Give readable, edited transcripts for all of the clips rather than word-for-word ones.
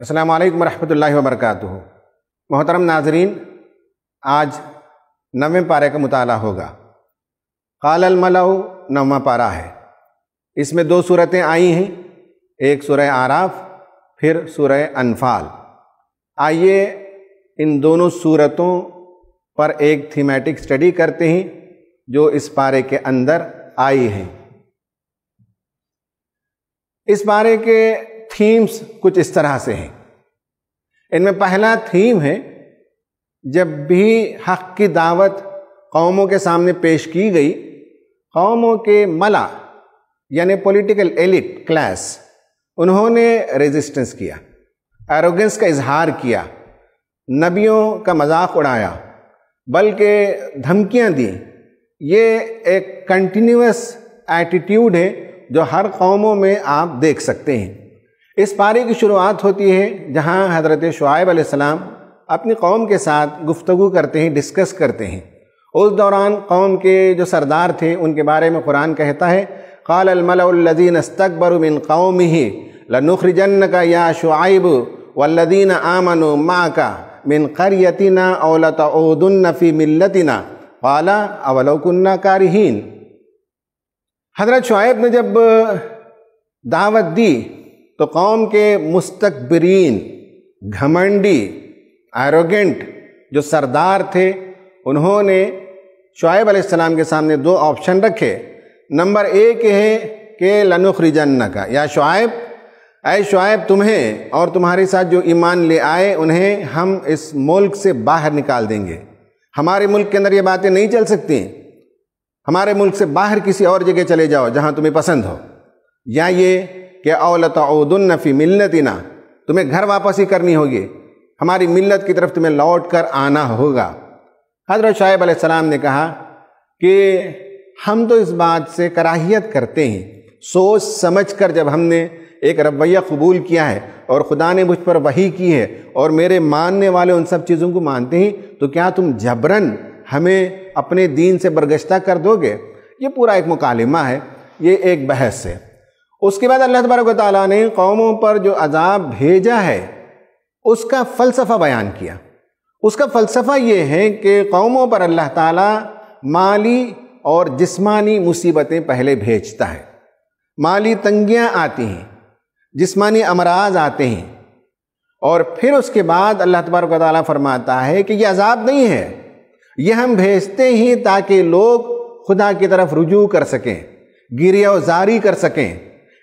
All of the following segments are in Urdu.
السلام علیکم ورحمۃ اللہ وبرکاتہ۔ محترم ناظرین، آج 9ویں پارے کا مطالعہ ہوگا۔ قال الملأ 9واں پارہ ہے۔ اس میں 2 صورتیں آئی ہیں، ایک سورہ اعراف پھر سورہ انفال۔ آئیے ان دونوں صورتوں پر ایک تھیمیٹک سٹڈی کرتے ہیں جو اس پارے کے اندر آئی ہیں۔ اس پارے کے تھیمز کچھ اس طرح سے ہیں۔ ان میں پہلا تھیم ہے، جب بھی حق کی دعوت قوموں کے سامنے پیش کی گئی، قوموں کے ملا یعنی پولیٹیکل ایلیٹ کلاس، انہوں نے ریزسٹنس کیا، ایروگنس کا اظہار کیا، نبیوں کا مذاق اڑایا، بلکہ دھمکیاں دیں۔ یہ ایک کنٹینیوس ایٹیٹیوڈ ہے جو ہر قوموں میں آپ دیکھ سکتے ہیں۔ اس پارے کی شروعات ہوتی ہے جہاں حضرت شعیب علیہ السلام اپنی قوم کے ساتھ گفتگو کرتے ہیں، ڈسکس کرتے ہیں۔ اس دوران قوم کے جو سردار تھے ان کے بارے میں قرآن کہتا ہے، قال الملأ الذین استکبروا من قومہ لنخرجنک یا شعیب والذین آمنوا معک من قریتنا او لتعودن فی ملتنا قال اولو کنا کارہین۔ حضرت شعیب نے جب دعوت دی تو قوم کے مستکبرین، گھمنڈی، ایروگنٹ جو سردار تھے، انہوں نے شعیب علیہ السلام کے سامنے 2 آپشن رکھے۔ نمبر 1 ہے کہ لنخرجنک، یا شعیب، اے شعیب، تمہیں اور تمہارے ساتھ جو ایمان لے آئے انہیں ہم اس ملک سے باہر نکال دیں گے۔ ہمارے ملک کے اندر یہ باتیں نہیں چل سکتی، ہمارے ملک سے باہر کسی اور جگہ چلے جاؤ جہاں تمہیں پسند ہو۔ یا یہ کہ او لتعودن فی ملتنا، تمہیں گھر واپسی کرنی ہوگی، ہماری ملت کی طرف تمہیں لوٹ کر آنا ہوگا۔ حضرت شعیب علیہ السلام نے کہا کہ ہم تو اس بات سے کراہیت کرتے ہیں، سوچ سمجھ کر جب ہم نے ایک رویہ قبول کیا ہے اور خدا نے مجھ پر وحی کی ہے اور میرے ماننے والے ان سب چیزوں کو مانتے ہیں، تو کیا تم جبراً ہمیں اپنے دین سے برگشتہ کر دو گے؟ یہ پورا ایک مکالمہ ہے، یہ ایک بحث ہے۔ اس کے بعد اللہ تبارک و تعالیٰ نے قوموں پر جو عذاب بھیجا ہے اس کا فلسفہ بیان کیا۔ اس کا فلسفہ یہ ہے کہ قوموں پر اللہ تعالیٰ مالی اور جسمانی مصیبتیں پہلے بھیجتا ہے۔ مالی تنگیاں آتی ہیں، جسمانی امراض آتے ہیں، اور پھر اس کے بعد اللہ تبارک و تعالیٰ فرماتا ہے کہ یہ عذاب نہیں ہے، یہ ہم بھیجتے ہی تاکہ لوگ خدا کی طرف رجوع کر سکیں، گریہ و زاری کر سکیں،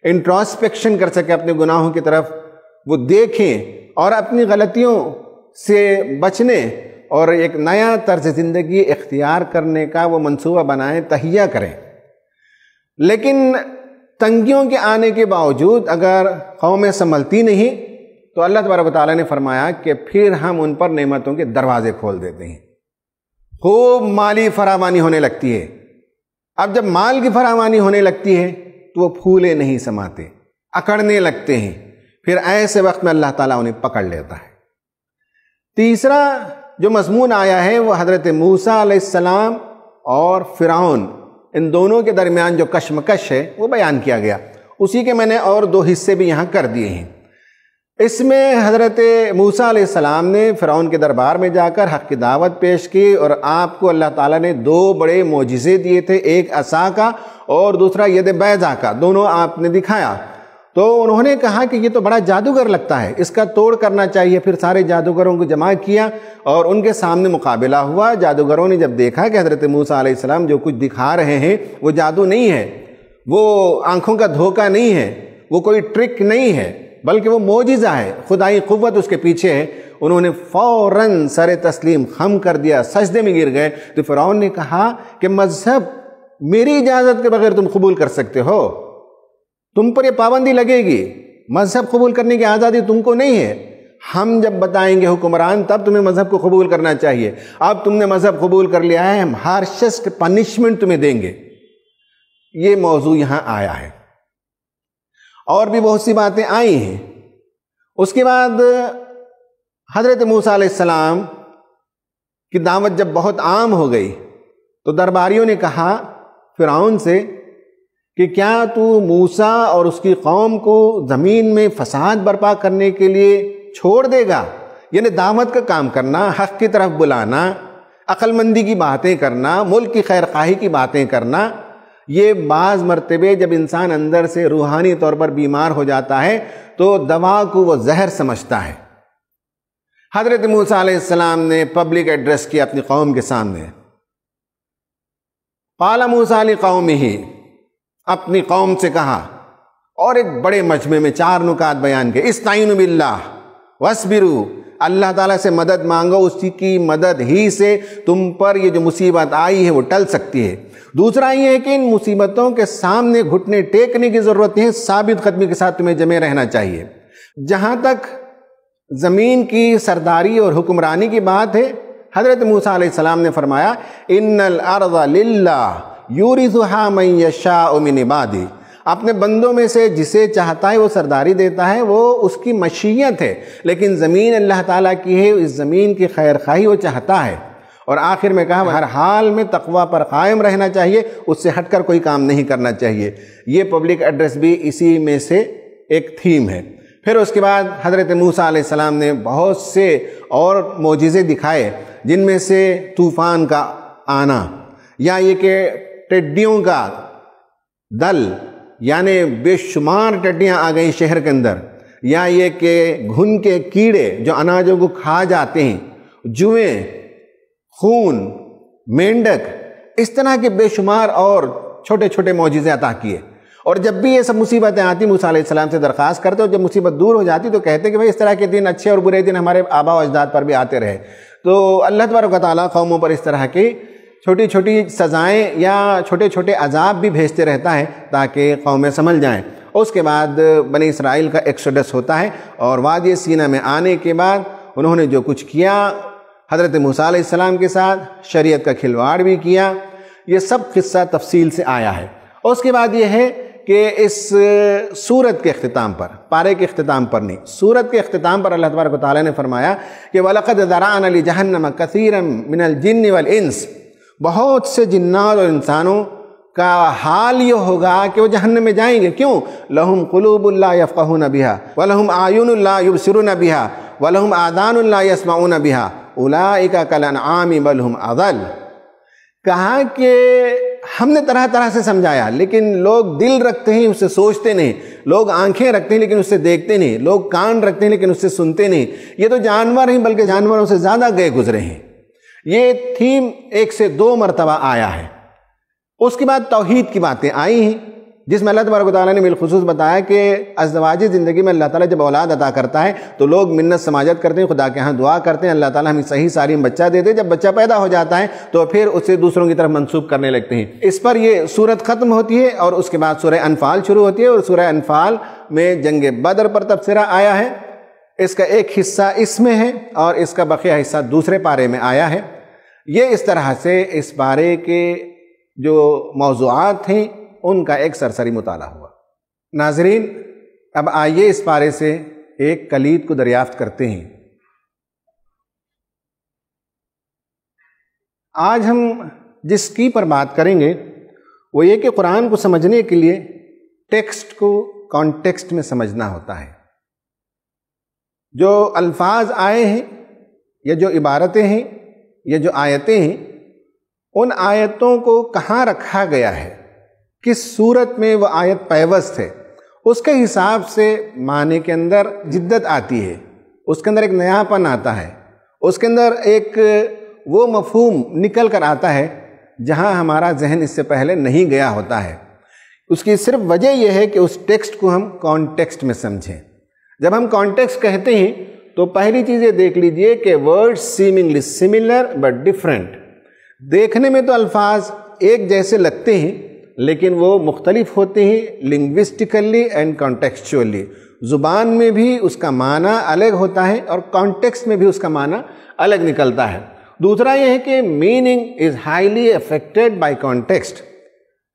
انٹراسپیکشن کر سکیں، اپنے گناہوں کی طرف وہ دیکھیں اور اپنی غلطیوں سے بچنے اور ایک نیا طرز زندگی اختیار کرنے کا وہ منصوبہ بنائیں، تہیہ کریں۔ لیکن تنگیوں کے آنے کے باوجود اگر قومیں سنبھلتی نہیں تو اللہ تبارک و تعالیٰ نے فرمایا کہ پھر ہم ان پر نعمتوں کے دروازے کھول دیتے ہیں۔ خوب مالی فراوانی ہونے لگتی ہے۔ اب جب مال کی فراوانی ہونے لگتی ہے تو وہ پھولے نہیں سماتے، اکڑنے لگتے ہیں، پھر ایسے وقت میں اللہ تعالیٰ انہیں پکڑ لیتا ہے۔ تیسرا جو مضمون آیا ہے وہ حضرت موسیٰ علیہ السلام اور فرعون، ان دونوں کے درمیان جو کشمکش ہے وہ بیان کیا گیا۔ اسی کے میں نے اور 2 حصے بھی یہاں کر دیے ہیں۔ اس میں حضرت موسیٰ علیہ السلام نے فرعون کے دربار میں جا کر حق کی دعوت پیش کی، اور آپ کو اللہ تعالیٰ نے 2 بڑے معجزے دیے تھے، ایک عصا کا اور دوسرا ید بیضا کا، دونوں آپ نے دکھایا۔ تو انہوں نے کہا کہ یہ تو بڑا جادوگر لگتا ہے، اس کا توڑ کرنا چاہیے۔ پھر سارے جادوگروں کو جمع کیا اور ان کے سامنے مقابلہ ہوا۔ جادوگروں نے جب دیکھا کہ حضرت موسیٰ علیہ السلام جو کچھ دکھا رہے ہیں وہ جادو نہیں ہے، وہ آنکھوں کا دھوکہ نہیں ہے، وہ کوئی ٹرک نہیں ہے، بلکہ وہ معجزہ ہے، خدائی قوت اس کے پیچھے ہے، انہوں نے فوراً سر تسلیم خم کر دیا، سجدے میں گر گئے۔ تو فرعون نے کہا کہ مذہب میری اجازت کے بغیر تم قبول کر سکتے ہو؟ تم پر یہ پابندی لگے گی، مذہب قبول کرنے کی آزادی تم کو نہیں ہے، ہم جب بتائیں گے حکمران تب تمہیں مذہب کو قبول کرنا چاہیے، اب تم نے مذہب قبول کر لیا ہے، ہم ہارشسٹ پنشمنٹ تمہیں دیں گے۔ یہ موضوع یہاں آیا ہے، اور بھی بہت سی باتیں آئی ہیں۔ اس کے بعد حضرت موسیٰ علیہ السلام کی دعوت جب بہت عام ہو گئی تو درباریوں نے کہا فرعون سے کہ کیا تو موسیٰ اور اس کی قوم کو زمین میں فساد برپا کرنے کے لیے چھوڑ دے گا، یعنی دعوت کا کام کرنا، حق کی طرف بلانا، عقل مندی کی باتیں کرنا، ملک کی خیر خواہی کی باتیں کرنا، یہ بعض مرتبے جب انسان اندر سے روحانی طور پر بیمار ہو جاتا ہے تو دوا کو وہ زہر سمجھتا ہے۔ حضرت موسیٰ علیہ السلام نے پبلک ایڈریس کیا اپنی قوم کے سامنے۔ قال موسیٰ لقومہ، اپنی قوم سے کہا، اور ایک بڑے مجمع میں 4 نکات بیان کے، استعینوا باللہ واصبروا، اللہ تعالیٰ سے مدد مانگو، اسی کی مدد ہی سے تم پر یہ جو مصیبت آئی ہے وہ ٹل سکتی ہے۔ دوسرا یہ ہے کہ ان مصیبتوں کے سامنے گھٹنے ٹیکنے کی ضرورت نہیں، ثابت قدمی کے ساتھ تمہیں جمے رہنا چاہیے۔ جہاں تک زمین کی سرداری اور حکمرانی کی بات ہے، حضرت موسیٰ علیہ السلام نے فرمایا ان الارض للہ یورثھا من یشاء من عبادہ، اپنے بندوں میں سے جسے چاہتا ہے وہ سرداری دیتا ہے، وہ اس کی مشیت ہے، لیکن زمین اللہ تعالیٰ کی ہے، اس زمین کی خیر خواہی وہ چاہتا ہے۔ اور آخر میں کہا ہر حال میں تقوی پر قائم رہنا چاہیے، اس سے ہٹ کر کوئی کام نہیں کرنا چاہیے۔ یہ پبلک ایڈریس بھی اسی میں سے ایک تھیم ہے۔ پھر اس کے بعد حضرت موسیٰ علیہ السلام نے بہت سے اور معجزے دکھائے، جن میں سے طوفان کا آنا، یا یہ کہ ٹڈیوں کا دل، یعنی بے شمار ٹڈیاں آ گئیں شہر کے اندر، یا یہ کہ گھن کے کیڑے جو اناجوں کو کھا جاتے ہیں، جوئیں، خون، مینڈک، اس طرح کے بے شمار اور چھوٹے چھوٹے معجزے عطا کیے۔ اور جب بھی یہ سب مصیبتیں آتی موسیٰ علیہ السلام سے درخواست کرتے، اور جب مصیبت دور ہو جاتی تو کہتے کہ بھائی اس طرح کے دن، اچھے اور برے دن ہمارے آباء و اجداد پر بھی آتے رہے۔ تو اللہ تبارک و تعالیٰ قوموں پر اس طرح کی چھوٹی چھوٹی سزائیں یا چھوٹے چھوٹے عذاب بھی بھیجتے رہتا ہے تاکہ قومیں سمجھ جائیں۔ اس کے بعد بنی اسرائیل کا ایکسوڈس ہوتا ہے، اور وادی سینا میں آنے کے بعد انہوں نے جو کچھ کیا حضرت موسیٰ علیہ السلام کے ساتھ، شریعت کا کھلواڑ بھی کیا، یہ سب قصہ تفصیل سے آیا ہے۔ اور اس کے بعد یہ ہے کہ اس سورت کے اختتام پر، پارے کے اختتام پر نہیں، سورت کے اختتام پر اللہ تبارک و تعالیٰ نے فرمایا کہ وَلَقَدْ ذَرَعْنَا لِجَهَنَّمَ كَثِيرًا مِنَ الْجِنِّ وَالْإِنسِ، بہت سے جنات اور انسانوں کا حال یہ ہوگا کہ وہ جہنم میں جائیں گے۔ کیوں؟ لَهُمْ قُلُوبٌ لَا يَفْقَهُونَ بِهَا وَلَهُمْ أَعْيُنٌ لَا يُبْصِرُونَ بِهَا وَلَهُمْ آذَانٌ لَا يَسْمَعُونَ بِهَا أُولَئِكَ كَالْأَنْعَامِ بَلْ هُمْ أَضَلُّ۔ کہا کہ ہم نے طرح طرح سے سمجھایا، لیکن لوگ دل رکھتے ہیں، اس سے سوچتے نہیں، لوگ آنکھیں رکھتے ہیں لیکن اس سے دیکھتے نہیں، لوگ کان رکھتے ہیں لیکن اس سے سنتے نہیں، یہ تو جانور ہیں بلکہ جانوروں سے زیادہ گئے گزرے ہیں۔ یہ تھیم 1 سے 2 مرتبہ آیا ہے۔ اس کے بعد توحید کی باتیں آئی ہیں، جس میں اللہ تبارک و تعالیٰ نے بالخصوص بتایا کہ ازدواجی زندگی میں اللہ تعالیٰ جب اولاد عطا کرتا ہے تو لوگ منت سماجت کرتے ہیں، خدا کے ہاں دعا کرتے ہیں، اللہ تعالیٰ ہمیں صحیح سالم بچہ دے دے۔ جب بچہ پیدا ہو جاتا ہے تو پھر اسے دوسروں کی طرف منسوب کرنے لگتے ہیں۔ اس پر یہ سورت ختم ہوتی ہے، اور اس کے بعد سورہ انفال شروع ہوتی ہے، اور سورہ انفال میں جنگ بدر پر تبصرہ آیا ہے۔ اس کا ایک حصہ اس میں ہے اور اس کا بقیہ حصہ دوسرے پارے میں آیا ہے۔ یہ اس طرح سے اس پارے کے جو موضوعات ہیں ان کا ایک سرسری مطالعہ ہوا۔ ناظرین، اب آئیے اس پارے سے ایک کلید کو دریافت کرتے ہیں۔ آج ہم جس کی پر بات کریں گے وہ یہ کہ قرآن کو سمجھنے کے لیے ٹیکسٹ کو کانٹیکسٹ میں سمجھنا ہوتا ہے۔ جو الفاظ آئے ہیں یا جو عبارتیں ہیں یا جو آیتیں ہیں، ان آیتوں کو کہاں رکھا گیا ہے، کس صورت میں وہ آیت پیوست ہے، اس کے حساب سے معنی کے اندر جدت آتی ہے، اس کے اندر ایک نیاپن آتا ہے، اس کے اندر ایک وہ مفہوم نکل کر آتا ہے جہاں ہمارا ذہن اس سے پہلے نہیں گیا ہوتا ہے۔ اس کی صرف وجہ یہ ہے کہ اس ٹیکسٹ کو ہم کانٹیکسٹ میں سمجھیں۔ جب ہم کانٹیکسٹ کہتے ہیں تو پہلی چیز یہ دیکھ لیجئے کہ word seemingly similar but different, دیکھنے میں تو الفاظ ایک جیسے لگتے ہیں لیکن وہ مختلف ہوتے ہیں لنگوسٹیکلی اینڈ کانٹیکسچولی، زبان میں بھی اس کا معنی الگ ہوتا ہے اور کانٹیکسٹ میں بھی اس کا معنی الگ نکلتا ہے۔ دوسرا یہ ہے کہ meaning is highly affected by context.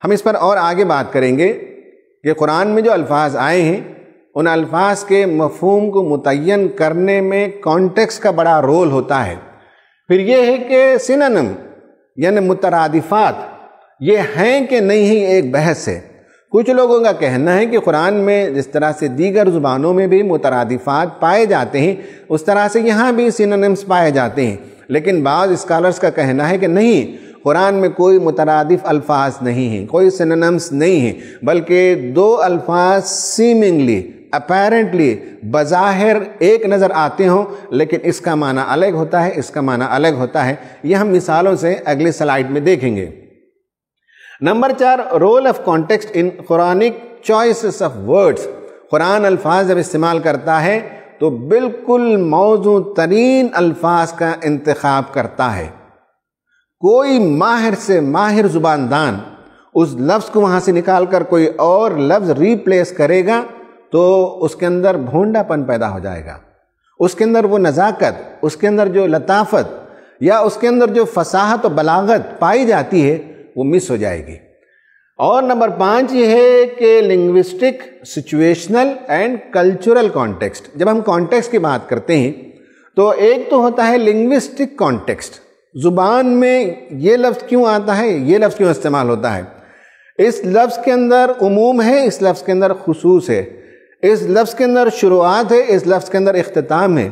ہم اس پر اور آگے بات کریں گے کہ قرآن میں جو الفاظ آئے ہیں ان الفاظ کے مفہوم کو متعین کرنے میں کانٹیکسٹ کا بڑا رول ہوتا ہے۔ پھر یہ ہے کہ سینونیم یعنی مترادفات یہ ہیں کہ نہیں ہی ایک بحث ہے۔ کچھ لوگوں کا کہنا ہے کہ قرآن میں جس طرح سے دیگر زبانوں میں بھی مترادفات پائے جاتے ہیں اس طرح سے یہاں بھی سینونیمز پائے جاتے ہیں، لیکن بعض اسکالرز کا کہنا ہے کہ نہیں، قرآن میں کوئی مترادف الفاظ نہیں ہیں، کوئی سینونیمز نہیں ہیں، بلکہ دو الفاظ سیمنگلی اپیرنٹلی بظاہر ایک نظر آتے ہوں لیکن اس کا معنی الگ ہوتا ہے، اس کا معنی الگ ہوتا ہے۔ یہ ہم مثالوں سے اگلی سلائیڈ میں دیکھیں گے۔ Number 4، role of context in Quranic choices of words. Quran الفاظ جب استعمال کرتا ہے تو بالکل موزوں ترین الفاظ کا انتخاب کرتا ہے۔ کوئی ماہر سے ماہر زباندان اس لفظ کو وہاں سے نکال کر کوئی اور لفظ ریپلیس کرے گا تو اس کے اندر بھونڈا پن پیدا ہو جائے گا، اس کے اندر وہ نزاکت، اس کے اندر جو لطافت یا اس کے اندر جو فصاحت و بلاغت پائی جاتی ہے وہ مس ہو جائے گی۔ اور نمبر 5 یہ ہے کہ linguistic, situational and cultural context. جب ہم کانٹیکسٹ کی بات کرتے ہیں تو ایک تو ہوتا ہے لنگوسٹک کانٹیکسٹ، زبان میں یہ لفظ کیوں آتا ہے، یہ لفظ کیوں استعمال ہوتا ہے، اس لفظ کے اندر عموم ہے، اس لفظ کے اندر خصوص ہے، اس لفظ کے اندر شروعات ہے، اس لفظ کے اندر اختتام ہے،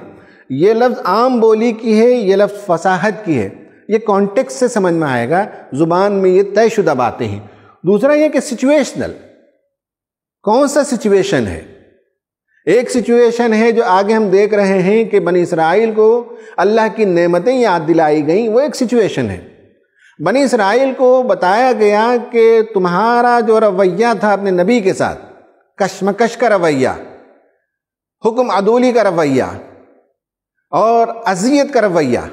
یہ لفظ عام بولی کی ہے، یہ لفظ فصاحت کی ہے۔ یہ کانٹیکسٹ سے سمجھ میں آئے گا، زبان میں یہ طے شدہ باتیں ہیں۔ دوسرا یہ کہ سچویشنل، کون سا سچویشن ہے؟ ایک سچویشن ہے جو آگے ہم دیکھ رہے ہیں کہ بنی اسرائیل کو اللہ کی نعمتیں یاد دلائی گئیں، وہ ایک سچویشن ہے۔ بنی اسرائیل کو بتایا گیا کہ تمہارا جو رویہ تھا اپنے نبی کے ساتھ، کشمکش کا رویہ، حکم عدولی کا رویہ اور اذیت کا رویہ،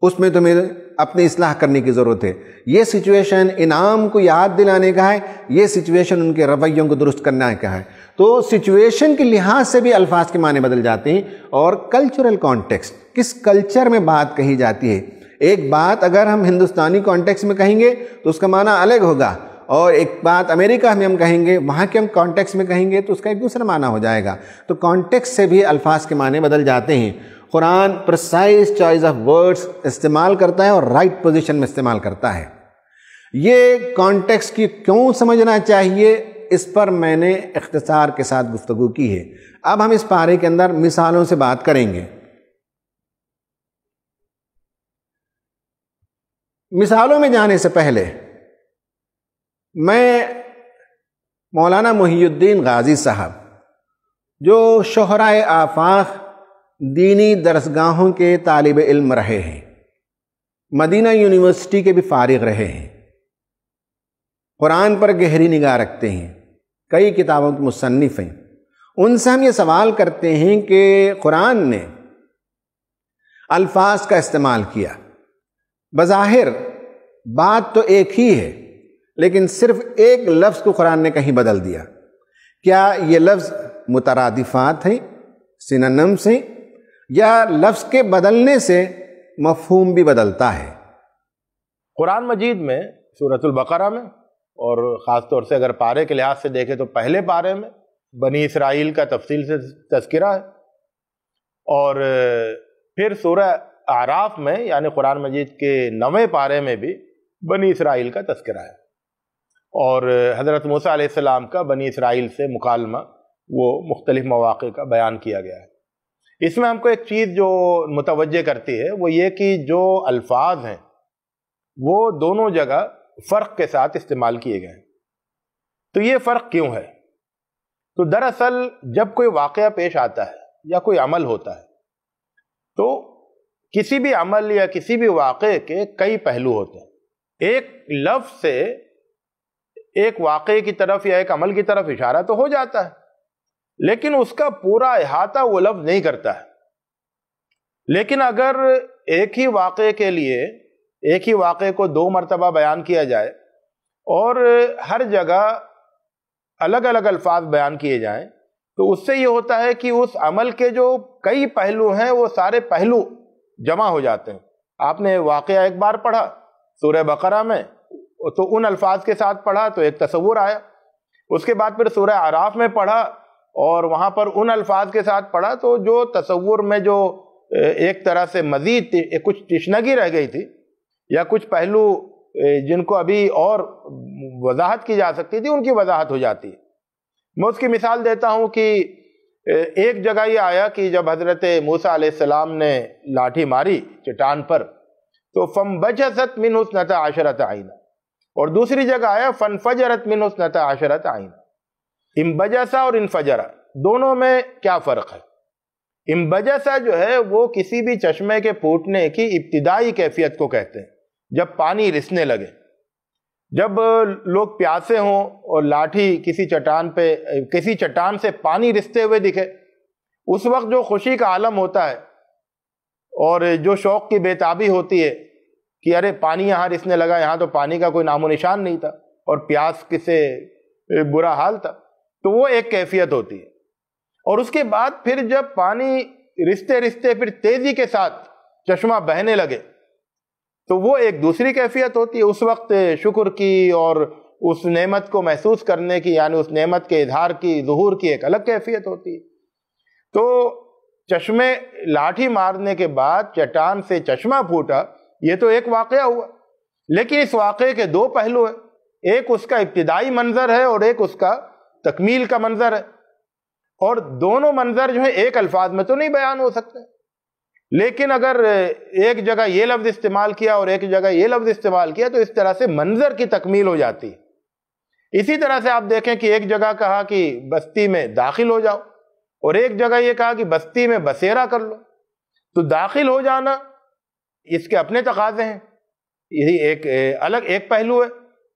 اس میں تمہیں اپنی اصلاح کرنے کی ضرورت ہے۔ یہ سچویشن انعام کو یاد دلانے کا ہے، یہ سچویشن ان کے رویوں کو درست کرنے کا ہے۔ تو سچویشن کے لحاظ سے بھی الفاظ کے معنی بدل جاتے ہیں۔ اور کلچرل کانٹیکسٹ، کس کلچر میں بات کہی جاتی ہے۔ ایک بات اگر ہم ہندوستانی کانٹیکسٹ میں کہیں گے تو اس کا معنی الگ ہوگا، اور ایک بات امریکہ میں ہم کہیں گے، وہاں کے ہم کانٹیکسٹ میں کہیں گے تو اس کا ایک دوسرا معنی ہو جائے گا۔ تو کانٹیکسٹ سے بھی الفاظ کے معنی بدل جاتے ہیں۔ قرآن پرسائز چوائس آف ورڈز استعمال کرتا ہے اور رائٹ پوزیشن میں استعمال کرتا ہے۔ یہ کانٹیکسٹ کی کیوں سمجھنا چاہیے، اس پر میں نے اختصار کے ساتھ گفتگو کی ہے۔ اب ہم اس پارے کے اندر مثالوں سے بات کریں گے۔ مثالوں میں جانے سے پہلے میں مولانا محی الدین غازی صاحب، جو شہرائے آفاق دینی درسگاہوں کے طالب علم رہے ہیں، مدینہ یونیورسٹی کے بھی فارغ رہے ہیں، قرآن پر گہری نگاہ رکھتے ہیں، کئی کتابوں کے مصنف ہیں، ان سے ہم یہ سوال کرتے ہیں کہ قرآن نے الفاظ کا استعمال کیا، بظاہر بات تو ایک ہی ہے لیکن صرف ایک لفظ کو قرآن نے کہیں بدل دیا، کیا یہ لفظ مترادفات ہیں، سینونیمز ہیں، یا لفظ کے بدلنے سے مفہوم بھی بدلتا ہے؟ قرآن مجید میں سورۃ البقرہ میں، اور خاص طور سے اگر پارے کے لحاظ سے دیکھیں تو پہلے پارے میں بنی اسرائیل کا تفصیل سے تذکرہ ہے، اور پھر سورہ اعراف میں یعنی قرآن مجید کے 9ویں پارے میں بھی بنی اسرائیل کا تذکرہ ہے، اور حضرت موسیٰ علیہ السلام کا بنی اسرائیل سے مکالمہ وہ مختلف مواقع کا بیان کیا گیا ہے۔ اس میں ہم کو ایک چیز جو متوجہ کرتی ہے وہ یہ کہ جو الفاظ ہیں وہ دونوں جگہ فرق کے ساتھ استعمال کیے گئے ہیں۔ تو یہ فرق کیوں ہے؟ تو دراصل جب کوئی واقعہ پیش آتا ہے یا کوئی عمل ہوتا ہے تو کسی بھی عمل یا کسی بھی واقعے کے کئی پہلو ہوتے ہیں۔ ایک لفظ سے ایک واقعے کی طرف یا ایک عمل کی طرف اشارہ تو ہو جاتا ہے، لیکن اس کا پورا احاطہ وہ لفظ نہیں کرتا ہے۔ لیکن اگر ایک ہی واقعے کے لیے ایک ہی واقعے کو 2 مرتبہ بیان کیا جائے اور ہر جگہ الگ الگ الفاظ بیان کیے جائیں تو اس سے یہ ہوتا ہے کہ اس عمل کے جو کئی پہلو ہیں وہ سارے پہلو جمع ہو جاتے ہیں۔ آپ نے واقعہ ایک بار پڑھا سورہ بقرہ میں تو ان الفاظ کے ساتھ پڑھا تو ایک تصور آیا، اس کے بعد پھر سورہ اعراف میں پڑھا اور وہاں پر ان الفاظ کے ساتھ پڑھا تو جو تصور میں جو ایک طرح سے مزید کچھ تشنگی رہ گئی تھی یا کچھ پہلو جن کو ابھی اور وضاحت کی جا سکتی تھی ان کی وضاحت ہو جاتی ہے۔ میں اس کی مثال دیتا ہوں کہ ایک جگہ یہ آیا کہ جب حضرت موسیٰ علیہ السلام نے لاٹھی ماری چٹان پر تو فَانْبَجَسَتْ مِنْهُ اثْنَتَا عَشَرَةَ عَيْنًا، اور دوسری جگہ آیا فَانْفَجَرَتْ مِنْهُ اثْنَتَا عَشَرَةَ عَيْنًا۔ انبجسا اور انفجرا دونوں میں کیا فرق ہے؟ انبجسا جو ہے وہ کسی بھی چشمے کے پھوٹنے کی ابتدائی کیفیت کو کہتے ہیں، جب پانی رسنے لگے، جب لوگ پیاسے ہوں اور لاٹھی کسی چٹان سے پانی رستے ہوئے دکھے، اس وقت جو خوشی کا عالم ہوتا ہے اور جو شوق کی بےتابی ہوتی ہے کہ ارے پانی یہاں رسنے لگا، یہاں تو پانی کا کوئی نام و نشان نہیں تھا اور پیاس کسے برا حال تھا، تو وہ ایک کیفیت ہوتی ہے۔ اور اس کے بعد پھر جب پانی رستے رستے پھر تیزی کے ساتھ چشمہ بہنے لگے تو وہ ایک دوسری کیفیت ہوتی ہے۔ اس وقت شکر کی اور اس نعمت کو محسوس کرنے کی، یعنی اس نعمت کے اظہار کی، ظہور کی ایک الگ کیفیت ہوتی ہے۔ تو چشمے لاٹھی مارنے کے بعد چٹان سے چشمہ پھوٹا، یہ تو ایک واقعہ ہوا، لیکن اس واقعے کے دو پہلو ہیں، ایک اس کا ابتدائی منظر ہے اور ایک اس کا تکمیل کا منظر ہے، اور دونوں منظر جو ہے ایک الفاظ میں تو نہیں بیان ہو سکتے، لیکن اگر ایک جگہ یہ لفظ استعمال کیا اور ایک جگہ یہ لفظ استعمال کیا تو اس طرح سے منظر کی تکمیل ہو جاتی ہے۔ اسی طرح سے آپ دیکھیں کہ ایک جگہ کہا کہ بستی میں داخل ہو جاؤ اور ایک جگہ یہ کہا کہ بستی میں بسیرا کر لو، تو داخل ہو جانا اس کے اپنے تقاضے ہیں، یہی ایک الگ ایک پہلو ہے،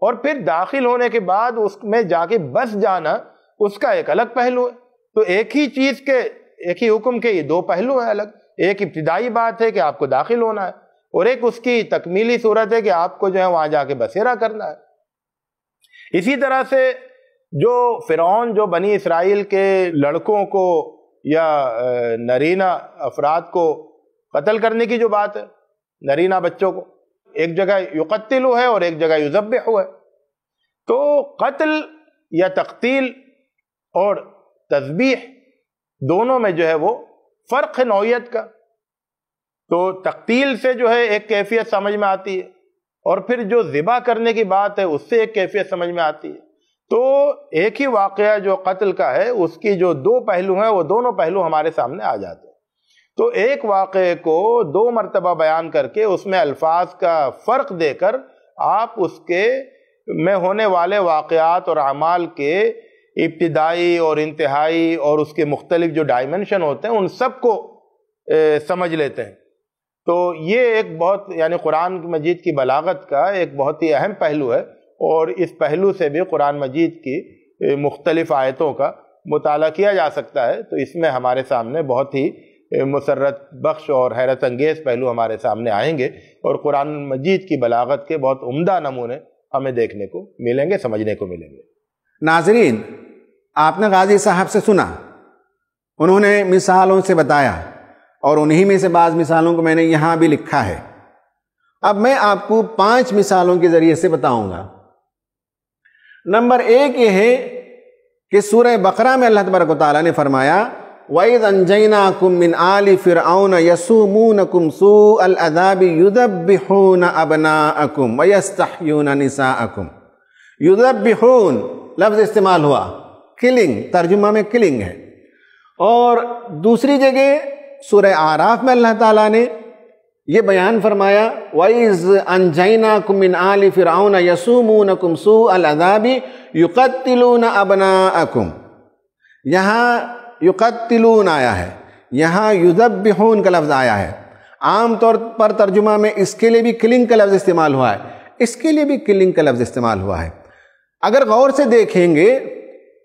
اور پھر داخل ہونے کے بعد اس میں جا کے بس جانا اس کا ایک الگ پہلو ہے۔ تو ایک ہی چیز کے، ایک ہی حکم کے یہ دو پہلو ہیں الگ، ایک ابتدائی بات ہے کہ آپ کو داخل ہونا ہے اور ایک اس کی تکمیلی صورت ہے کہ آپ کو جو ہے وہاں جا کے بسیرا کرنا ہے۔ اسی طرح سے جو فرعون جو بنی اسرائیل کے لڑکوں کو یا نرینہ افراد کو قتل کرنے کی جو بات ہے، نرینہ بچوں کو، ایک جگہ یقتل ہے اور ایک جگہ یذبح ہے، تو قتل یا تقتیل اور تذبیح دونوں میں جو ہے وہ فرق ہے نوعیت کا۔ تو تقتیل سے جو ہے ایک کیفیت سمجھ میں آتی ہے اور پھر جو ذبح کرنے کی بات ہے اس سے ایک کیفیت سمجھ میں آتی ہے۔ تو ایک ہی واقعہ جو قتل کا ہے اس کی جو دو پہلو ہیں وہ دونوں پہلو ہمارے سامنے آ جاتے ہیں۔ تو ایک واقعے کو دو مرتبہ بیان کر کے اس میں الفاظ کا فرق دے کر آپ اس کے میں ہونے والے واقعات اور اعمال کے ابتدائی اور انتہائی اور اس کے مختلف جو ڈائمنشن ہوتے ہیں ان سب کو سمجھ لیتے ہیں۔ تو یہ ایک بہت یعنی قرآن مجید کی بلاغت کا ایک بہت ہی اہم پہلو ہے، اور اس پہلو سے بھی قرآن مجید کی مختلف آیتوں کا مطالعہ کیا جا سکتا ہے۔ تو اس میں ہمارے سامنے بہت ہی مسرت بخش اور حیرت انگیز پہلو ہمارے سامنے آئیں گے، اور قرآن مجید کی بلاغت کے بہت عمدہ نمونے ہمیں دیکھنے کو ملیں گے، سمجھنے کو ملیں گے۔ ناظرین، آپ نے غازی صاحب سے سنا، انہوں نے مثالوں سے بتایا، اور انہی میں سے بعض مثالوں کو میں نے یہاں بھی لکھا ہے۔ اب میں آپ کو 5 مثالوں کے ذریعے سے بتاؤں گا۔ نمبر 1 یہ ہے کہ سورہ بقرہ میں اللہ تبارک و تعالیٰ نے فرمایا وَإِذْ أَنْجَيْنَاكُمْ مِنْ آلِ فِرْعَوْنَ يَسُومُونَكُمْ سُوءَ الْعَذَابِ يُذَبِّحُونَ أَبْنَاءَكُمْ وَيَسْتَحْيُونَ نِسَاءَكُمْ۔ یذبحون لفظ استعمال ہوا، کلنگ، ترجمہ میں کلنگ ہے۔ اور دوسری جگہ سورہ اعراف میں اللہ تعالیٰ نے یہ بیان فرمایا وَإِذْ أَنْجَيْنَاكُمْ مِنْ آلِ فِرْعَوْنَ يَسُومُونَكُمْ سُوءَ الْعَذَابِ يُقَتِّلُونَ أَبْنَاءَكُمْ، یہاں یقتلون آیا ہے، یہاں یذبحون کا لفظ آیا ہے۔ عام طور پر ترجمہ میں اس کے لیے بھی کلنگ کا لفظ استعمال ہوا ہے، اس کے لیے بھی کلنگ کا لفظ استعمال ہوا ہے۔ اگر غور سے دیکھیں گے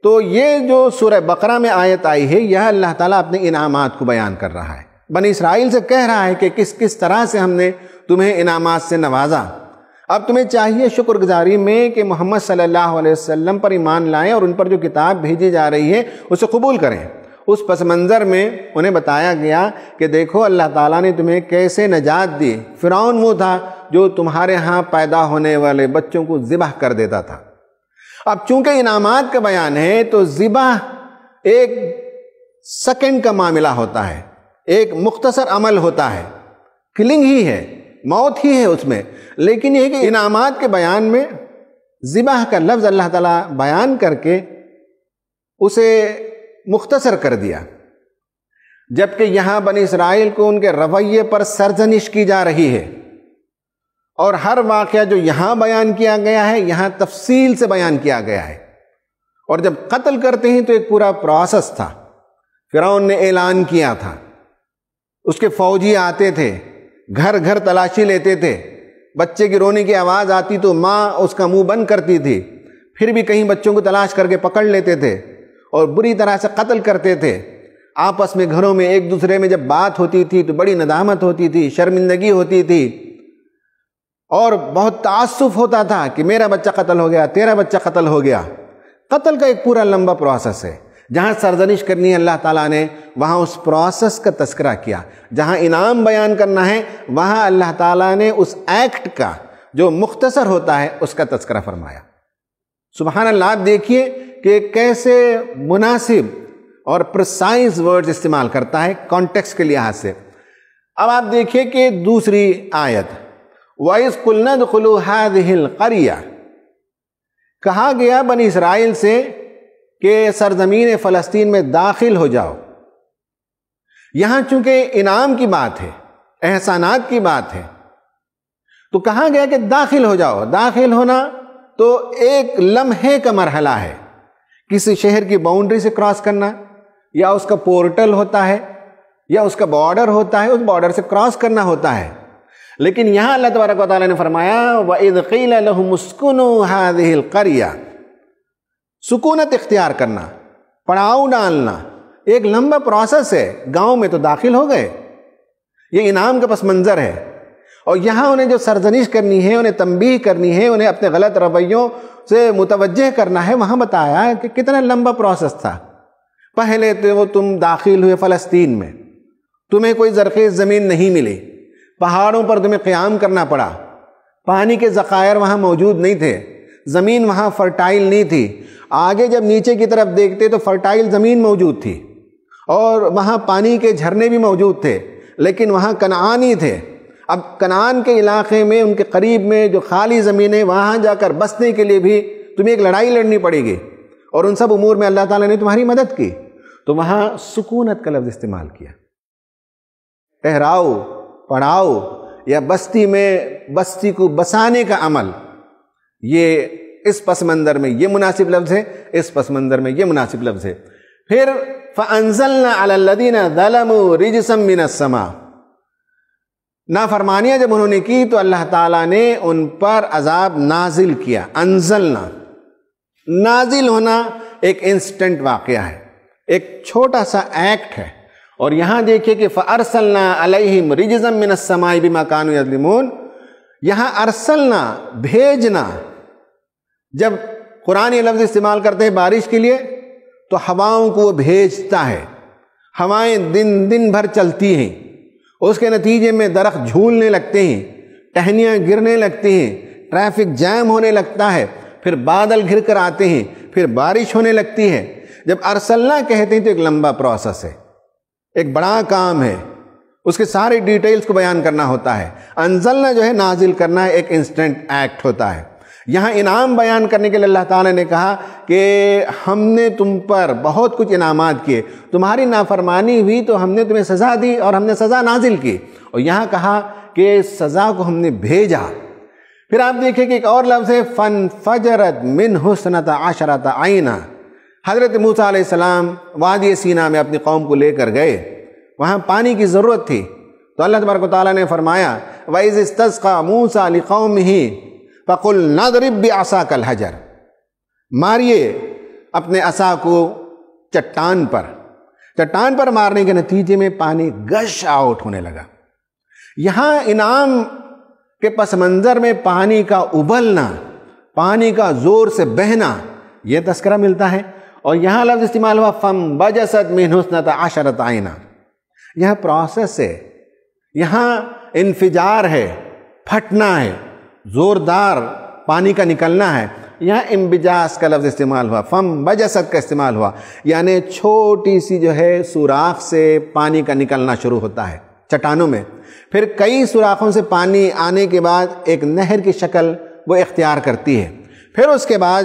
تو یہ جو سورہ بقرہ میں آیت آئی ہے، یہ اللہ تعالیٰ اپنے انعامات کو بیان کر رہا ہے، بنی اسرائیل سے کہہ رہا ہے کہ کس کس طرح سے ہم نے تمہیں انعامات سے نوازا۔ اب تمہیں چاہیے شکر گزاری میں کہ محمد صلی اللہ علیہ وسلم پر ایمان لائیں اور ان پر جو کتاب بھیجی جا رہی ہے اسے قبول کریں۔ اس پس منظر میں انہیں بتایا گیا کہ دیکھو اللہ تعالیٰ نے تمہیں کیسے نجات دی۔ فرعون وہ تھا جو تمہارے ہاں پیدا ہونے والے بچوں کو ذبح کر دیتا تھا۔ اب چونکہ انعامات کا بیان ہے تو ذبح ایک سیکنڈ کا معاملہ ہوتا ہے، ایک مختصر عمل ہوتا ہے، کلنگ ہی ہے، موت ہی ہے اس میں، لیکن یہ کہ انعامات کے بیان میں ذبح کا لفظ اللہ تعالیٰ بیان کر کے اسے مختصر کر دیا، جبکہ یہاں بنی اسرائیل کو ان کے رویے پر سرزنش کی جا رہی ہے، اور ہر واقعہ جو یہاں بیان کیا گیا ہے یہاں تفصیل سے بیان کیا گیا ہے۔ اور جب قتل کرتے ہیں تو ایک پورا پروسیس تھا، فرعون نے اعلان کیا تھا، اس کے فوجی آتے تھے، گھر گھر تلاشی لیتے تھے، بچے کی رونے کی آواز آتی تو ماں اس کا منہ بند کرتی تھی، پھر بھی کہیں بچوں کو تلاش کر کے پکڑ لیتے تھے اور بری طرح سے قتل کرتے تھے۔ آپس میں گھروں میں ایک دوسرے میں جب بات ہوتی تھی تو بڑی ندامت ہوتی تھی، شرمندگی ہوتی تھی، اور بہت تعصف ہوتا تھا کہ میرا بچہ قتل ہو گیا، تیرا بچہ قتل ہو گیا۔ قتل کا ایک پورا لمبا پروسیس ہے، جہاں سرزنش کرنی ہے اللہ تعالیٰ نے وہاں اس پروسیس کا تذکرہ کیا، جہاں انعام بیان کرنا ہے وہاں اللہ تعالیٰ نے اس ایکٹ کا جو مختصر ہوتا ہے اس کا تذکرہ فرمایا۔ سبحان اللہ، آپ دیکھیے کہ کیسے مناسب اور پرسائز ورڈز استعمال کرتا ہے کانٹیکسٹ کے لحاظ سے۔ اب آپ دیکھیے کہ دوسری آیت، وَإِذْ قُلْنَا ادْخُلُوا هَٰذِهِ الْقَرْيَةَ، کہا گیا بنی اسرائیل سے کہ سرزمین فلسطین میں داخل ہو جاؤ۔ یہاں چونکہ انعام کی بات ہے، احسانات کی بات ہے، تو کہا گیا کہ داخل ہو جاؤ۔ داخل ہونا تو ایک لمحے کا مرحلہ ہے، کسی شہر کی باؤنڈری سے کراس کرنا، یا اس کا پورٹل ہوتا ہے یا اس کا بارڈر ہوتا ہے، اس بارڈر سے کراس کرنا ہوتا ہے۔ لیکن یہاں اللہ تبارک و تعالیٰ نے فرمایا وَإِذْ قِيلَ لَهُمُ اسْكُنُوا هَٰذِهِ الْقَرْيَةَ، سکونت اختیار کرنا، پڑاؤ ڈالنا، ایک لمبا پروسیس ہے۔ گاؤں میں تو داخل ہو گئے، یہ انعام کا پس منظر ہے، اور یہاں انہیں جو سرزنش کرنی ہے، انہیں تنبیہ کرنی ہے، انہیں اپنے غلط رویوں سے متوجہ کرنا ہے، وہاں بتایا کہ کتنا لمبا پروسیس تھا۔ پہلے تو وہ تم داخل ہوئے فلسطین میں، تمہیں کوئی زرخیز زمین نہیں ملی، پہاڑوں پر تمہیں قیام کرنا پڑا، پانی کے ذخائر وہاں موجود نہیں تھے، زمین وہاں فرٹائل نہیں تھی۔ آگے جب نیچے کی طرف دیکھتے تو فرٹائل زمین موجود تھی، اور وہاں پانی کے جھرنے بھی موجود تھے، لیکن وہاں کنعانی تھے۔ اب کنعان کے علاقے میں ان کے قریب میں جو خالی زمینیں، وہاں جا کر بسنے کے لیے بھی تمہیں ایک لڑائی لڑنی پڑے گی، اور ان سب امور میں اللہ تعالیٰ نے تمہاری مدد کی، تو وہاں سکونت کا لفظ استعمال کیا۔ ٹھہراؤ، پڑاؤ، یا بستی میں بستی کو بسانے کا عمل، یہ اس پس منظر میں یہ مناسب لفظ ہے، اس پس منظر میں یہ مناسب لفظ ہے۔ پھر فَأَنزَلْنَا عَلَى الَّذِينَ ظَلَمُوا رِجْسًا مِّنَ السَّمَاءِ، نافرمانیاں جب انہوں نے کی تو اللہ تعالیٰ نے ان پر عذاب نازل کیا۔ انزلنا، نازل ہونا ایک انسٹنٹ واقعہ ہے، ایک چھوٹا سا ایکٹ ہے۔ اور یہاں دیکھیں کہ فَأَرْسَلْنَا عَلَيْهِمْ رِجْزًا مِّنَ السَّمَاءِ بِمَا كَانُوا يَظْلِمُونَ، یہاں ارسلنا، بھیجنا، جب قرآن یہ لفظ استعمال کرتے ہیں بارش کے لیے تو ہواؤں کو وہ بھیجتا ہے، ہوائیں دن بھر چلتی ہیں، اس کے نتیجے میں درخت جھولنے لگتے ہیں، ٹہنیاں گرنے لگتی ہیں، ٹریفک جام ہونے لگتا ہے، پھر بادل گھر کر آتے ہیں، پھر بارش ہونے لگتی ہے۔ جب ارسلنا کہتے ہیں تو ایک لمبا پروسیس ہے، ایک بڑا کام ہے، اس کے سارے ڈیٹیلز کو بیان کرنا ہوتا ہے۔ انزلنا جو ہے نازل کرنا ہے، ایک انسٹنٹ ایکٹ ہوتا ہے۔ یہاں انعام بیان کرنے کے لیے اللہ تعالیٰ نے کہا کہ ہم نے تم پر بہت کچھ انعامات کیے، تمہاری نافرمانی ہوئی تو ہم نے تمہیں سزا دی اور ہم نے سزا نازل کی، اور یہاں کہا کہ سزا کو ہم نے بھیجا۔ پھر آپ دیکھیں کہ ایک اور لفظ ہے فَانْفَجَرَتْ مِنْهُ اثْنَتَا عَشْرَةَ عَيْنًا، حضرت موسیٰ علیہ السلام وادی سینا میں اپنی قوم کو لے کر گئے، وہاں پانی کی ضرورت تھی، تو اللہ تبارک و تعالیٰ نے فرمایا وَإِذِ اسْتَسْقَىٰ مُوسَىٰ لِقَوْمِهِ فَقُلْ نَضْرِبْ بِعَصَاكَ الْحَجَرَ، ماریے اپنے عصا کو چٹان پر مارنے کے نتیجے میں پانی گش آؤٹ ہونے لگا۔ یہاں انعام کے پس منظر میں پانی کا ابلنا، پانی کا زور سے بہنا، یہ تذکرہ ملتا ہے۔ اور یہاں لفظ استعمال ہوا فَانْبَجَسَتْ مِنْهُ اثْنَتَا عَشْرَةَ عَيْنًا، یہاں پروسیس ہے، یہاں انفجار ہے، پھٹنا ہے، زوردار پانی کا نکلنا ہے۔ یہاں انبجاس کا لفظ استعمال ہوا، فَانْبَجَسَتْ کا استعمال ہوا، یعنی چھوٹی سی جو ہے سوراخ سے پانی کا نکلنا شروع ہوتا ہے، چٹانوں میں، پھر کئی سوراخوں سے پانی آنے کے بعد ایک نہر کی شکل وہ اختیار کرتی ہے، پھر اس کے بعد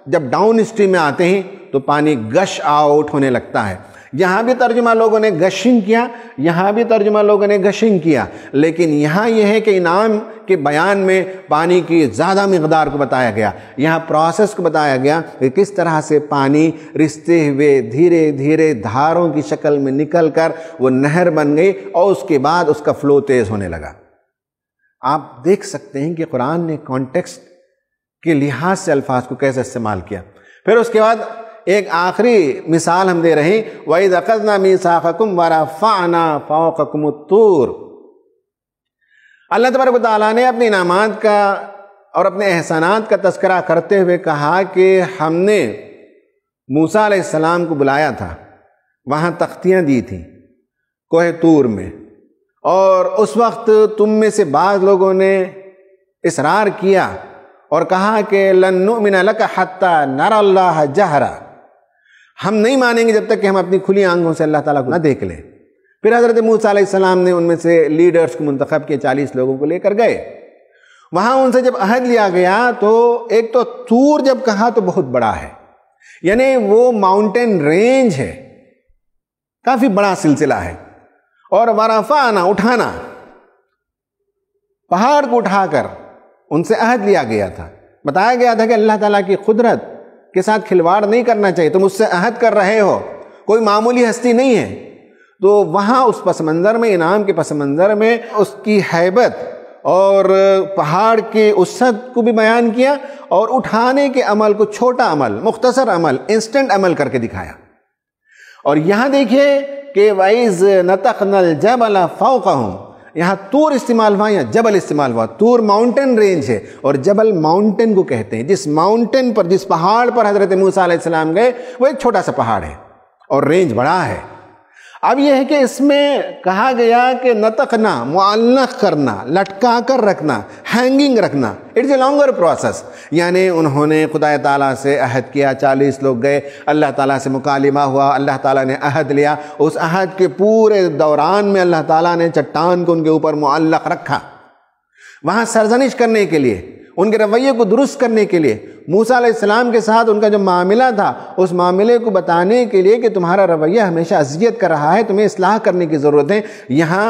جب ڈاؤن اسٹریم میں آتے ہیں تو پانی گش آؤٹ ہونے لگتا ہے۔ یہاں بھی ترجمہ لوگوں نے گشنگ کیا، یہاں بھی ترجمہ لوگوں نے گشنگ کیا، لیکن یہاں یہ ہے کہ انعام کے بیان میں پانی کی زیادہ مقدار کو بتایا گیا، یہاں پروسیس کو بتایا گیا کہ کس طرح سے پانی رستے ہوئے دھیرے دھیرے دھاروں کی شکل میں نکل کر وہ نہر بن گئی اور اس کے بعد اس کا فلو تیز ہونے لگا۔ آپ دیکھ سکتے ہیں کہ قرآن نے کانٹیکسٹ کے لحاظ سے الفاظ کو کیسے استعمال کیا۔ پھر اس کے بعد ایک آخری مثال ہم دے رہے ہیں، وَإِذْ أَخَذْنَا مِيثَاقَكُمْ وَرَفَعْنَا فَوْقَكُمُ الطُّورَ۔ اللہ تبارک و تعالیٰ نے اپنے انعامات کا اور اپنے احسانات کا تذکرہ کرتے ہوئے کہا کہ ہم نے موسیٰ علیہ السلام کو بلایا تھا، وہاں تختیاں دی تھیں کوہ طور میں، اور اس وقت تم میں سے بعض لوگوں نے اصرار کیا اور کہا کہ لن نؤمن لک حتی نری اللہ جہرا، ہم نہیں مانیں گے جب تک کہ ہم اپنی کھلی آنکھوں سے اللہ تعالیٰ کو نہ دیکھ لیں۔ پھر حضرت موسیٰ علیہ السلام نے ان میں سے لیڈرز کو منتخب کیا، 40 لوگوں کو لے کر گئے، وہاں ان سے جب عہد لیا گیا تو ایک تو طور جب کہا تو بہت بڑا ہے، یعنی وہ ماؤنٹین رینج ہے، کافی بڑا سلسلہ ہے، اور ورفعنا اٹھانا، پہاڑ کو اٹھا کر ان سے عہد لیا گیا تھا، بتایا گیا تھا کہ اللہ تعالیٰ کی قدرت کے ساتھ کھلواڑ نہیں کرنا چاہیے، تم اس سے عہد کر رہے ہو، کوئی معمولی ہستی نہیں ہے۔ تو وہاں اس پس منظر میں، انعام کے پس منظر میں اس کی ہیبت اور پہاڑ کی وسعت کو بھی بیان کیا، اور اٹھانے کے عمل کو چھوٹا عمل، مختصر عمل، انسٹنٹ عمل کر کے دکھایا۔ اور یہاں دیکھیے کہ وَإِذْ نَتَقْنَا الْجَبَلَ فَوْقَهُمْ، یہاں طور استعمال ہوا یا جبل استعمال ہوا۔ طور ماؤنٹین رینج ہے اور جبل ماؤنٹین کو کہتے ہیں، جس ماؤنٹین پر، جس پہاڑ پر حضرت موسیٰ علیہ السلام گئے وہ ایک چھوٹا سا پہاڑ ہے اور رینج بڑا ہے۔ اب یہ ہے کہ اس میں کہا گیا کہ نتقنا، معلق کرنا، لٹکا کر رکھنا، ہینگنگ رکھنا، اٹس اے لانگر پروسیس، یعنی انہوں نے خدا تعالیٰ سے عہد کیا، 40 لوگ گئے، اللہ تعالیٰ سے مکالمہ ہوا، اللہ تعالیٰ نے عہد لیا، اس عہد کے پورے دوران میں اللہ تعالیٰ نے چٹان کو ان کے اوپر معلق رکھا، وہاں سرزنش کرنے کے لیے، ان کے رویے کو درست کرنے کے لیے، موسیٰ علیہ السلام کے ساتھ ان کا جو معاملہ تھا اس معاملے کو بتانے کے لیے کہ تمہارا رویہ ہمیشہ اذیت کر رہا ہے، تمہیں اصلاح کرنے کی ضرورت ہے۔ یہاں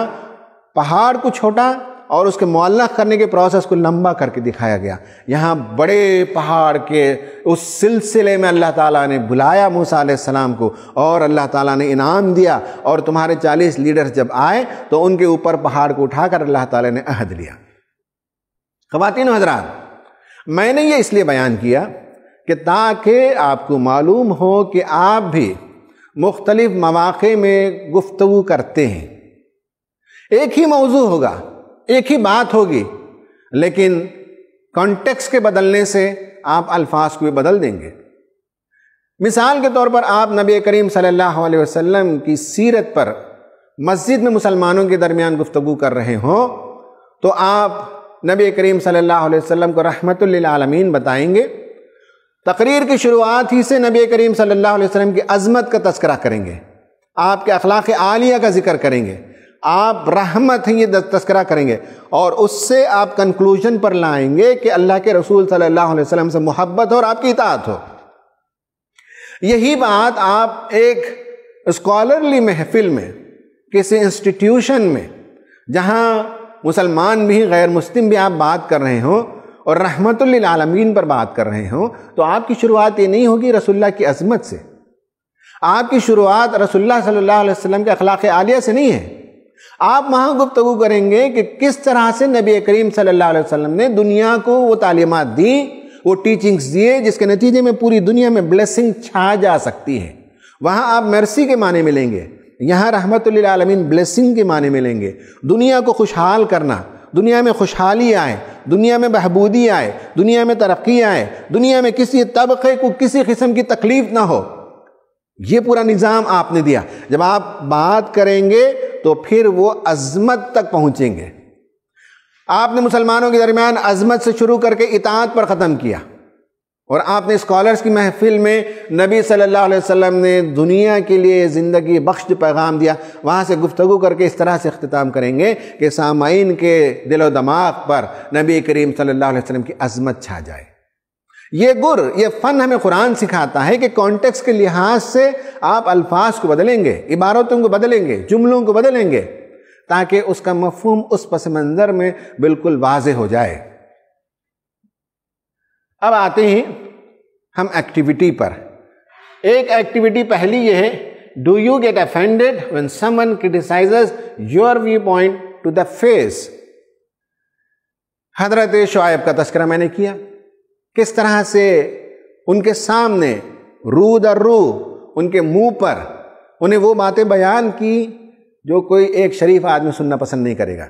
پہاڑ کو چھوٹا اور اس کے معلق کرنے کے پروسیس کو لمبا کر کے دکھایا گیا۔ یہاں بڑے پہاڑ کے اس سلسلے میں اللہ تعالیٰ نے بلایا موسیٰ علیہ السلام کو، اور اللہ تعالیٰ نے انعام دیا، اور تمہارے 40 لیڈرز جب آئے تو ان کے اوپر پہاڑ کو اٹھا کر اللہ تعالیٰ نے عہد لیا۔ خواتین و حضرات، میں نے یہ اس لیے بیان کیا کہ تاکہ آپ کو معلوم ہو کہ آپ بھی مختلف مواقع میں گفتگو کرتے ہیں، ایک ہی موضوع ہوگا، ایک ہی بات ہوگی، لیکن کانٹیکسٹ کے بدلنے سے آپ الفاظ کو بھی بدل دیں گے۔ مثال کے طور پر آپ نبی کریم صلی اللہ علیہ وسلم کی سیرت پر مسجد میں مسلمانوں کے درمیان گفتگو کر رہے ہوں تو آپ نبی کریم صلی اللہ علیہ وسلم کو رحمت للعالمین بتائیں گے، تقریر کی شروعات ہی سے نبی کریم صلی اللہ علیہ وسلم کی عظمت کا تذکرہ کریں گے، آپ کے اخلاق عالیہ کا ذکر کریں گے، آپ رحمت ہیں یہ تذکرہ کریں گے، اور اس سے آپ کنکلوژن پر لائیں گے کہ اللہ کے رسول صلی اللہ علیہ وسلم سے محبت ہو اور آپ کی اطاعت ہو۔ یہی بات آپ ایک اسکالرلی محفل میں، کسی انسٹیٹیوشن میں جہاں مسلمان بھی غیر مسلم بھی آپ بات کر رہے ہوں اور رحمت للعالمین پر بات کر رہے ہوں، تو آپ کی شروعات یہ نہیں ہوگی رسول اللہ کی عظمت سے، آپ کی شروعات رسول اللہ صلی اللہ علیہ وسلم کے اخلاق عالیہ سے نہیں ہے۔ آپ وہاں گفتگو کریں گے کہ کس طرح سے نبی کریم صلی اللہ علیہ وسلم نے دنیا کو وہ تعلیمات دیں، وہ ٹیچنگز دیے جس کے نتیجے میں پوری دنیا میں بلیسنگ چھا جا سکتی ہے۔ وہاں آپ مرسی کے معنی ملیں گے، یہاں رحمت للعالمین بلیسنگ کے معنی ملیں گے۔ دنیا کو خوشحال کرنا، دنیا میں خوشحالی آئے، دنیا میں بہبودی آئے، دنیا میں ترقی آئے، دنیا میں کسی طبقے کو کسی قسم کی تکلیف نہ ہو، یہ پورا نظام آپ نے دیا۔ جب آپ بات کریں گے تو پھر وہ عظمت تک پہنچیں گے۔ آپ نے مسلمانوں کے درمیان عظمت سے شروع کر کے اطاعت پر ختم کیا، اور آپ نے اسکالرز کی محفل میں نبی صلی اللہ علیہ وسلم نے دنیا کے لیے زندگی بخش جو پیغام دیا، وہاں سے گفتگو کر کے اس طرح سے اختتام کریں گے کہ سامعین کے دل و دماغ پر نبی کریم صلی اللہ علیہ وسلم کی عظمت چھا جائے۔ یہ فن ہمیں قرآن سکھاتا ہے کہ کانٹیکس کے لحاظ سے آپ الفاظ کو بدلیں گے، عبارتوں کو بدلیں گے، جملوں کو بدلیں گے، تاکہ اس کا مفہوم اس پس منظر میں بالکل واضح ہو جائے۔ اب آتے ہیں ہم ایکٹیویٹی پر۔ ایک ایکٹیویٹی پہلی یہ ہے، do you get offended when someone criticizes your viewpoint to the face؟ حضرت شعیب کا تذکرہ میں نے کیا، کس طرح سے ان کے سامنے رو در رو ان کے منہ پر انہیں وہ باتیں بیان کی جو کوئی ایک شریف آدمی سننا پسند نہیں کرے گا،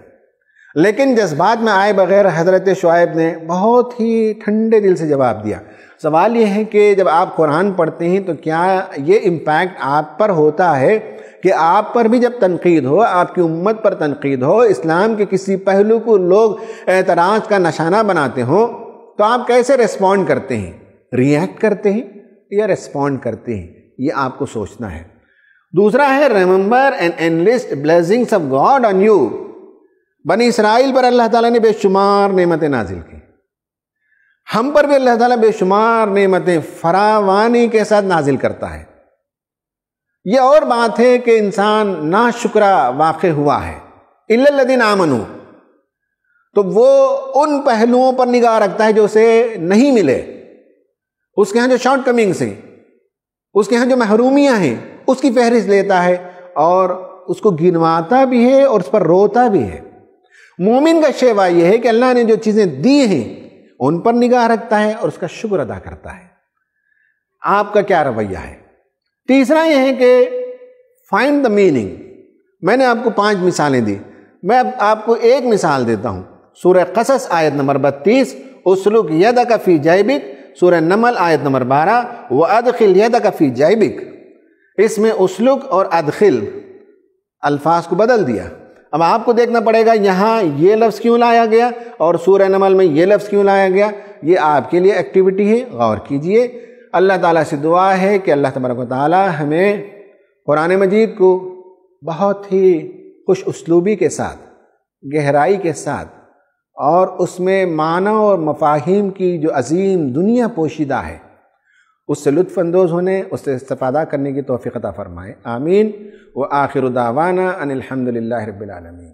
لیکن جذبات میں آئے بغیر حضرت شعیب نے بہت ہی ٹھنڈے دل سے جواب دیا۔ سوال یہ ہے کہ جب آپ قرآن پڑھتے ہیں تو کیا یہ امپیکٹ آپ پر ہوتا ہے کہ آپ پر بھی جب تنقید ہو، آپ کی امت پر تنقید ہو، اسلام کے کسی پہلو کو لوگ اعتراض کا نشانہ بناتے ہوں، تو آپ کیسے ریسپونڈ کرتے ہیں؟ ریئیکٹ کرتے ہیں یا ریسپونڈ کرتے ہیں؟ یہ آپ کو سوچنا ہے۔ دوسرا ہے remember and انلسٹ blessings of God on you. بنی اسرائیل پر اللہ تعالیٰ نے بے شمار نعمتیں نازل کی، ہم پر بھی اللہ تعالیٰ بے شمار نعمتیں فراوانی کے ساتھ نازل کرتا ہے۔ یہ اور بات ہے کہ انسان ناشکرا واقع ہوا ہے، الا الذین آمنوا، تو وہ ان پہلوؤں پر نگاہ رکھتا ہے جو اسے نہیں ملے، اس کے ہاں جو شارٹ کمنگس ہیں، اس کے ہاں جو محرومیاں ہیں، اس کی فہرست لیتا ہے اور اس کو گنواتا بھی ہے اور اس پر روتا بھی ہے۔ مومن کا شیوا یہ ہے کہ اللہ نے جو چیزیں دی ہیں ان پر نگاہ رکھتا ہے اور اس کا شکر ادا کرتا ہے۔ آپ کا کیا رویہ ہے؟ تیسرا یہ ہے کہ فائنڈ دا میننگ۔ میں نے آپ کو 5 مثالیں دی، میں اب آپ کو ایک مثال دیتا ہوں۔ سورہ قصص آیت نمبر 32، اسلک یدک فی جیبک، سورہ نمل آیت نمبر 12، وادخل یدک فی جیبک۔ اس میں اسلک اور ادخل الفاظ کو بدل دیا۔ اب آپ کو دیکھنا پڑے گا یہاں یہ لفظ کیوں لایا گیا اور سورہ نمل میں یہ لفظ کیوں لایا گیا۔ یہ آپ کے لیے ایکٹیویٹی ہے، غور کیجئے۔ اللہ تعالیٰ سے دعا ہے کہ اللہ تبارک و تعالیٰ ہمیں قرآن مجید کو بہت ہی خوش اسلوبی کے ساتھ، گہرائی کے ساتھ اور اس میں معنی اور مفاہیم کی جو عظیم دنیا پوشیدہ ہے، اس سے لطف اندوز ہونے، اس سے استفادہ کرنے کی توفیق عطا فرمائے۔ آمین۔ وآخر دعوانا ان الحمد للہ رب العالمین۔